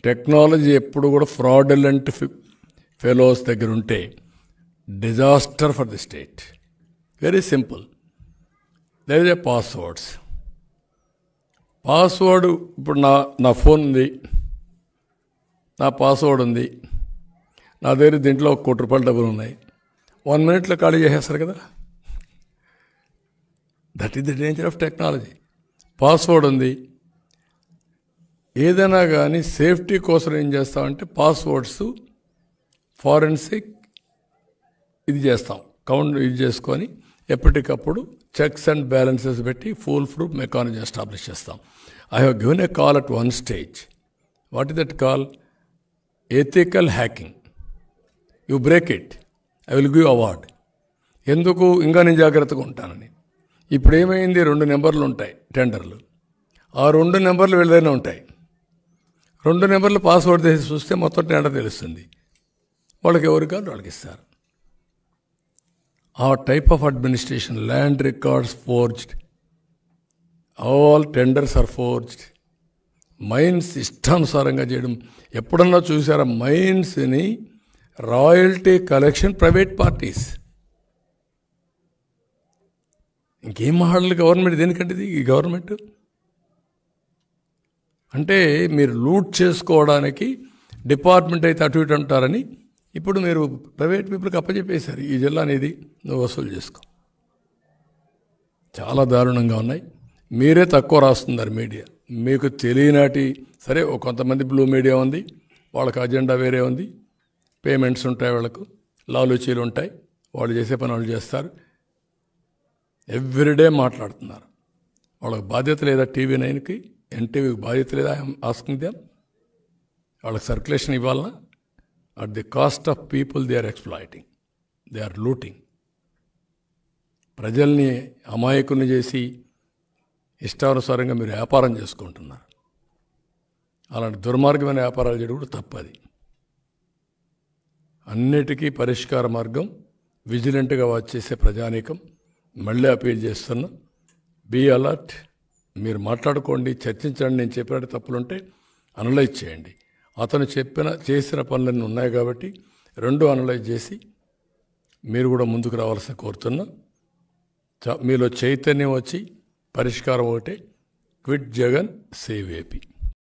Technology ఎప్పుడు కూడా fraudulent fellows దగ్గర ఉంటే disaster for the state. Very simple. There is a password. ఇప్పుడు నా ఫోన్ ఉంది, నా పాస్వర్డ్ ఉంది, నా దగ్గర దీంట్లో ₹1,00,00,000 డబ్బులు ఉన్నాయి. 1 minute ఖాళీ చేసేస్తారు కదా. That is the danger of technology. Password ఉంది. ఏదైనా కానీ సేఫ్టీ కోసం ఏం చేస్తామంటే పాస్వర్డ్స్ ఫారెన్సిక్ ఇది చేస్తాం, కౌంట్ ఇది చేసుకొని ఎప్పటికప్పుడు చెక్స్ అండ్ బ్యాలెన్సెస్ పెట్టి ఫుల్ ప్రూఫ్ మెకానిజం ఎస్టాబ్లిష్ చేస్తాం. I have given a call at one stage. What is that call? Ethical hacking. You break it, I will give award. ఎందుకు? ఇంకా నేను జాగ్రత్తగా ఉంటానని. ఇప్పుడు ఏమైంది? 2 నెంబర్లు ఉంటాయి టెండర్లు. ఆ 2 నెంబర్లు వీళ్ళదైనా ఉంటాయి. 2 నెంబర్లు పాస్వర్డ్ చేసి చూస్తే మొత్తం టెండర్ తెలుస్తుంది. వాళ్ళకి ఎవరు కాదు వాళ్ళకి ఇస్తారు. ఆ type of administration, land records forged, all tenders are forged, mines ఇష్టానుసారంగా చేయడం. ఎప్పుడన్నా చూసారా మైన్స్ని రాయల్టీ కలెక్షన్ ప్రైవేట్ పార్టీస్? ఇంకేం మాట్లాడాలి గవర్నమెంట్? దేనికంటే ఈ గవర్నమెంట్ అంటే మీరు లూట్ చేసుకోవడానికి డిపార్ట్మెంట్ అయితే అటు ఇటు అంటారని ఇప్పుడు మీరు ప్రైవేట్ పీపుల్కి అప్పచెప్పేశారు. ఈ జిల్లా అనేది నువ్వు వసూలు చేసుకో. చాలా దారుణంగా ఉన్నాయి. మీరే తక్కువ రాస్తున్నారు మీడియా. మీకు తెలియనాటి సరే కొంతమంది బ్లూ మీడియా ఉంది, వాళ్ళకి అజెండా వేరే ఉంది, పేమెంట్స్ ఉంటాయి, వాళ్ళకు లాలూచీలు ఉంటాయి, వాళ్ళు చేసే పని వాళ్ళు చేస్తారు. ఎవ్రీడే మాట్లాడుతున్నారు. వాళ్ళకి బాధ్యత లేదా? TV9కి, NTVకి బాధ్యత లేదా? I'm asking them. వాళ్ళకి సర్క్యులేషన్ ఇవ్వాలన్నా? At the cost of people they are exploiting, they are looting. ప్రజల్ని అమాయకుని చేసి ఇష్టానుసారంగా మీరు వ్యాపారం చేసుకుంటున్నారు. అలాంటి దుర్మార్గమైన వ్యాపారాలు చేయడం కూడా తప్పది. అన్నిటికీ పరిష్కార మార్గం విజిలెంట్గా వాచ్ చేసే ప్రజానీకం మళ్ళీ అపీల్ చేస్తున్నా. Be alert. మీరు మాట్లాడుకోండి, చర్చించండి. నేను చెప్పినట్టు తప్పులుంటే అనలైజ్ చేయండి. అతను చేసిన పనులన్నీ ఉన్నాయి కాబట్టి 2 అనలైజ్ చేసి మీరు కూడా ముందుకు రావాల్సిన కోరుతున్నా. మీలో చైతన్యం వచ్చి పరిష్కారం ఒకటే, క్విట్ జగన్ సేవ్ ఏపీ.